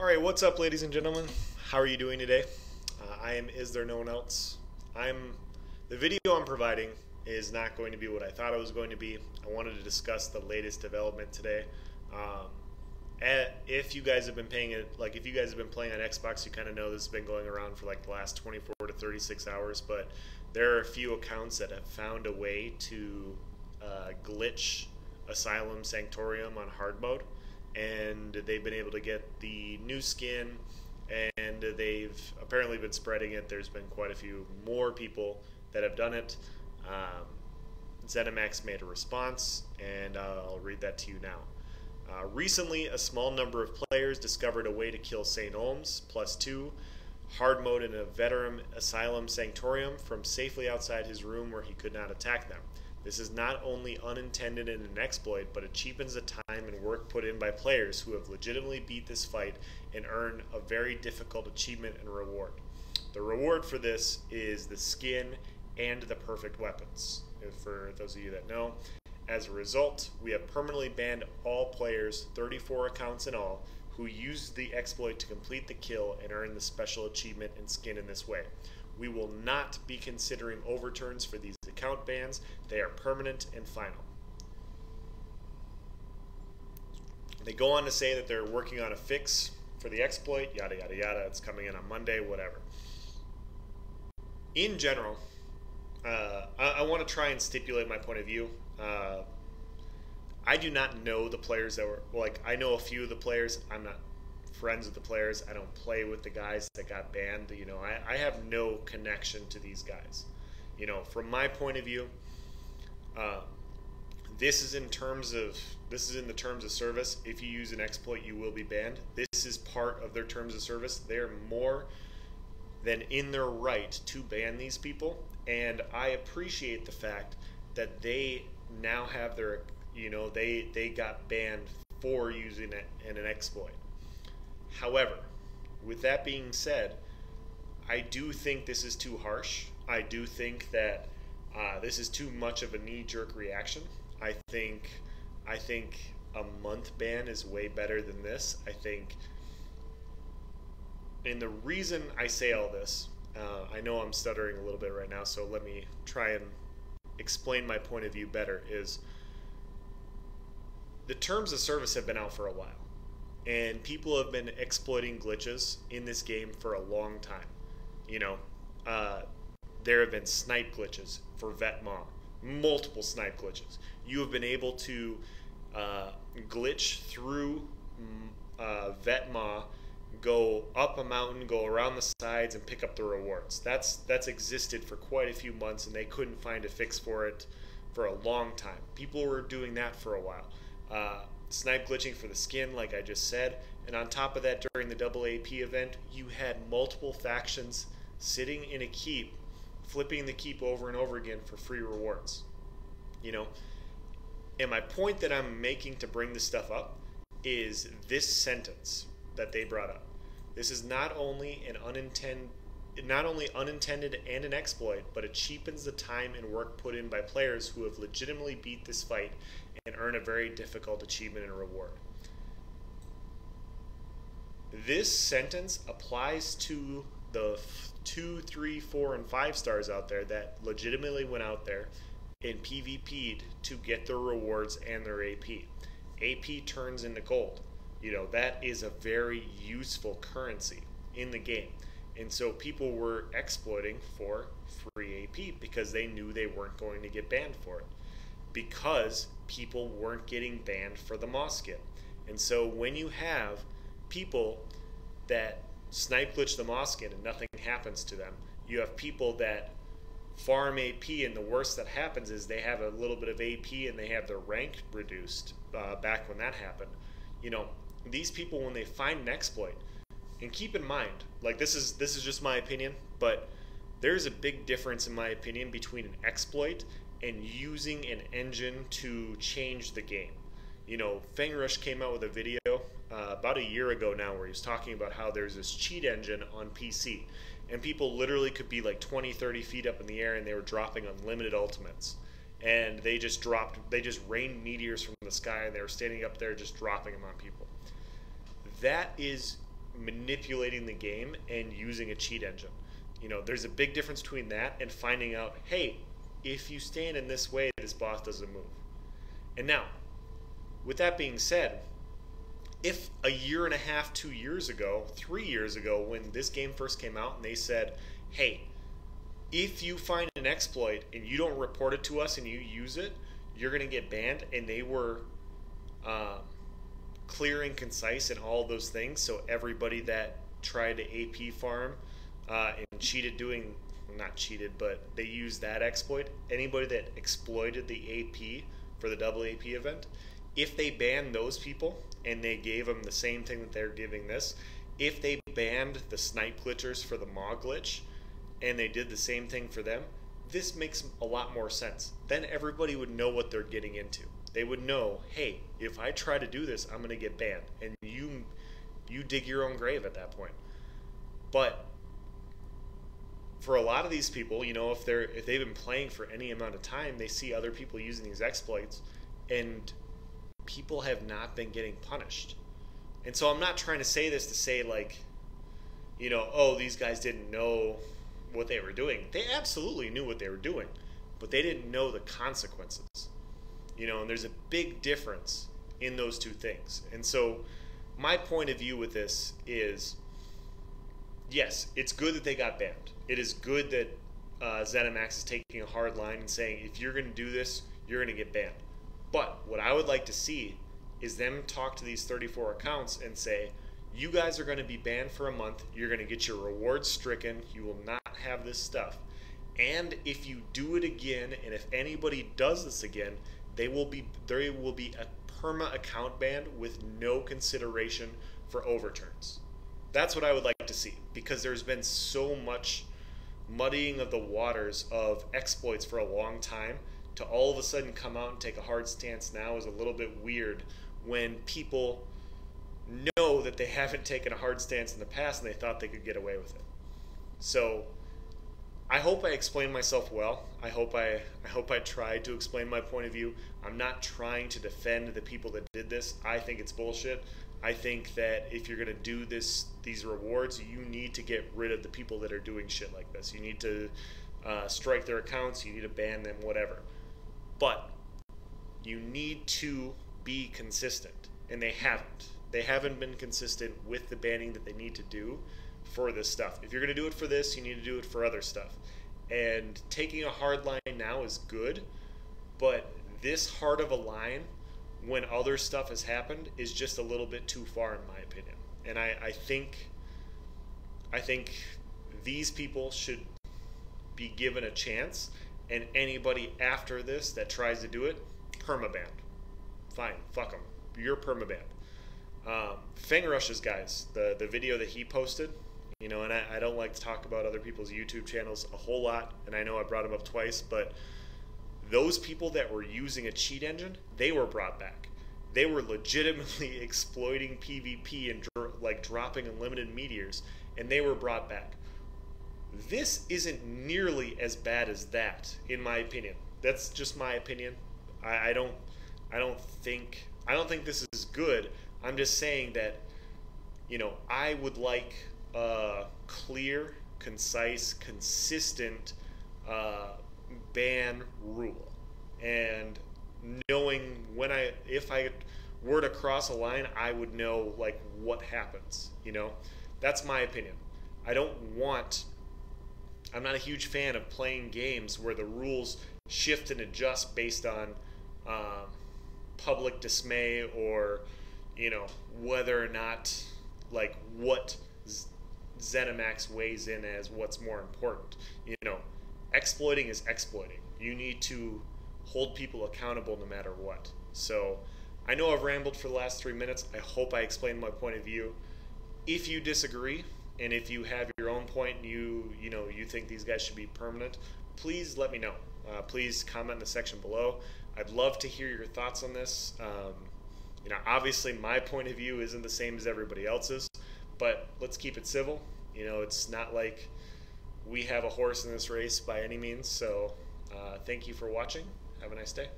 All right, what's up, ladies and gentlemen? How are you doing today? I am Is There No One Else? The video I'm providing is not going to be what I thought it was going to be. I wanted to discuss the latest development today. If you guys have been paying it, like if you guys have been playing on Xbox, you kind of know this has been going around for like the last 24 to 36 hours. But there are a few accounts that have found a way to glitch Asylum Sanctorium on hard mode, and they've been able to get the new skin, and they've apparently been spreading it. There's been quite a few more people that have done it. ZeniMax made a response, and I'll read that to you now. Recently, a small number of players discovered a way to kill St. Ohms +2 hard mode in a veteran Asylum Sanctorium from safely outside his room where he could not attack them. This is not only unintended and an exploit, but it cheapens the time and work put in by players who have legitimately beat this fight and earn a very difficult achievement and reward. The reward for this is the skin and the perfect weapons, for those of you that know. As a result, we have permanently banned all players, 34 accounts in all, who used the exploit to complete the kill and earn the special achievement and skin in this way. We will not be considering overturns for these account bans. They are permanent and final. They go on to say that they're working on a fix for the exploit, yada yada yada. It's coming in on Monday, whatever. In general, I want to try and stipulate my point of view. I do not know the players that were, like, I know a few of the players. I'm not friends with the players. I don't play with the guys that got banned. You know, I have no connection to these guys. You know, from my point of view, this is in the terms of service. If you use an exploit, you will be banned. This is part of their terms of service. They're more than in their right to ban these people, and I appreciate the fact that they now have their, you know, they got banned for using it in an exploit. However, with that being said, I do think this is too harsh. I do think that this is too much of a knee-jerk reaction. I think a month ban is way better than this. I think, and the reason I say all this, I know I'm stuttering a little bit right now, so let me try and explain my point of view better, is the terms of service have been out for a while, and people have been exploiting glitches in this game for a long time. You know, there have been snipe glitches for Vetma, multiple snipe glitches. You have been able to glitch through Vetma, go up a mountain, go around the sides, and pick up the rewards. That's existed for quite a few months, and they couldn't find a fix for it for a long time. People were doing that for a while. Snipe glitching for the skin, like I just said, and on top of that, during the double AP event, you had multiple factions sitting in a keep, flipping the keep over and over again for free rewards. You know, and my point that I'm making to bring this stuff up is this sentence that they brought up. This is not only unintended and an exploit, but it cheapens the time and work put in by players who have legitimately beat this fight and earn a very difficult achievement and reward. This sentence applies to the 2, 3, 4, and 5 stars out there that legitimately went out there and PvP'd to get their rewards and their AP. AP turns into gold. You know, that is a very useful currency in the game. And so people were exploiting for free AP because they knew they weren't going to get banned for it, because people weren't getting banned for the Moss skin. And so when you have people that snipe glitch the Moss skin and nothing happens to them, you have people that farm AP, and the worst that happens is they have a little bit of AP and they have their rank reduced back when that happened. You know, these people, when they find an exploit, and keep in mind, like, this is just my opinion, but there's a big difference in my opinion between an exploit and using an engine to change the game. You know, Fangrush came out with a video about a year ago now where he was talking about how there's this cheat engine on PC, and people literally could be like 20, 30 feet up in the air and they were dropping unlimited ultimates. And they just rained meteors from the sky, and they were standing up there just dropping them on people. That is manipulating the game and using a cheat engine. There's a big difference between that and finding out, hey, if you stand in this way, this boss doesn't move. And now, with that being said, if a year and a half, 2 years ago, 3 years ago, when this game first came out and they said, hey, if you find an exploit and you don't report it to us and you use it, you're going to get banned, and they were clear and concise and all those things, so everybody that tried to AP farm and cheated not cheated, but they used that exploit, anybody that exploited the AP for the double AP event, if they banned those people and they gave them the same thing that they're giving this, if they banned the snipe glitchers for the maw glitch and they did the same thing for them, this makes a lot more sense. Then everybody would know what they're getting into. They would know, hey, if I try to do this, I'm going to get banned, and you dig your own grave at that point. But for a lot of these people, if they've been playing for any amount of time, they see other people using these exploits, and people have not been getting punished. And so I'm not trying to say this to say, like, oh, these guys didn't know what they were doing. They absolutely knew what they were doing, but they didn't know the consequences. And there's a big difference in those two things. And so my point of view with this is, yes, it's good that they got banned. It is good that ZeniMax is taking a hard line and saying, if you're going to do this, you're going to get banned. But what I would like to see is them talk to these 34 accounts and say, you guys are going to be banned for a month. You're going to get your rewards stricken. You will not have this stuff. And if you do it again, and if anybody does this again, there will be a perma account ban with no consideration for overturns. That's what I would like to see, because there's been so much muddying of the waters of exploits for a long time. To all of a sudden come out and take a hard stance now is a little bit weird when people know that they haven't taken a hard stance in the past and they thought they could get away with it. So I hope I explained myself well. I hope I tried to explain my point of view. I'm not trying to defend the people that did this. I think it's bullshit. I think that if you're going to do these rewards, you need to get rid of the people that are doing shit like this. You need to strike their accounts. You need to ban them, whatever. But you need to be consistent, and they haven't. They haven't been consistent with the banning that they need to do for this stuff. If you're going to do it for this, you need to do it for other stuff. And taking a hard line now is good, but this hard of a line when other stuff has happened is just a little bit too far, in my opinion. And I think these people should be given a chance, and anybody after this that tries to do it, permabanned. Fine, fuck them. You're permabanned. Fangrush's guys, the video that he posted, and I don't like to talk about other people's YouTube channels a whole lot, and I know I brought him up twice, but those people that were using a cheat engine, they were brought back. They were legitimately exploiting PvP and dropping unlimited meteors, and they were brought back. This isn't nearly as bad as that, in my opinion. That's just my opinion. I don't think this is good. I'm just saying that, I would like a clear, concise, consistent ban rule, and knowing if I were to cross a line, I would know what happens. That's my opinion. I'm not a huge fan of playing games where the rules shift and adjust based on public dismay or whether or not what ZeniMax weighs in as what's more important. Exploiting is exploiting. You need to hold people accountable no matter what. So I know I've rambled for the last 3 minutes. I hope I explained my point of view. If you disagree, and if you have your own point and you think these guys should be permanent, please let me know. Please comment in the section below. I'd love to hear your thoughts on this. Obviously my point of view isn't the same as everybody else's, but let's keep it civil. It's not like we have a horse in this race by any means. So thank you for watching. Have a nice day.